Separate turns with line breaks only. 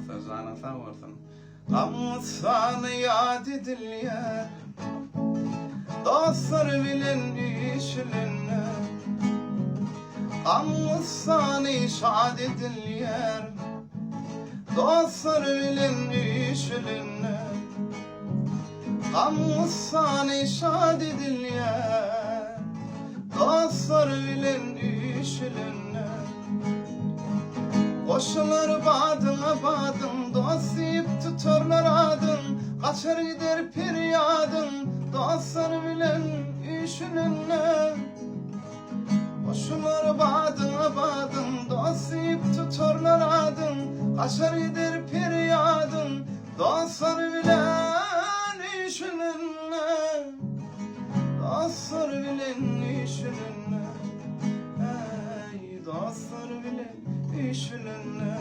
Sözlerine sağ olasın. Gamlısan yad edilýär, dostlar bilen işlenme. Gamlısan şad edilýär, dostlar bilen işlenme. Gamlısan şad edilýär, dostlar bilen işlenme. Koşulur badıma badım, dost deyip tuturlar adım. Kaçar gider peryadım, dostlar bilen işlenme. Koşulur badıma badım, dost deyip tuturlar adım. Kaçar gider peryadım, dostlar bilen işlenme. Dostlar bilen işlenme. Ey dostlar bilen işlenme.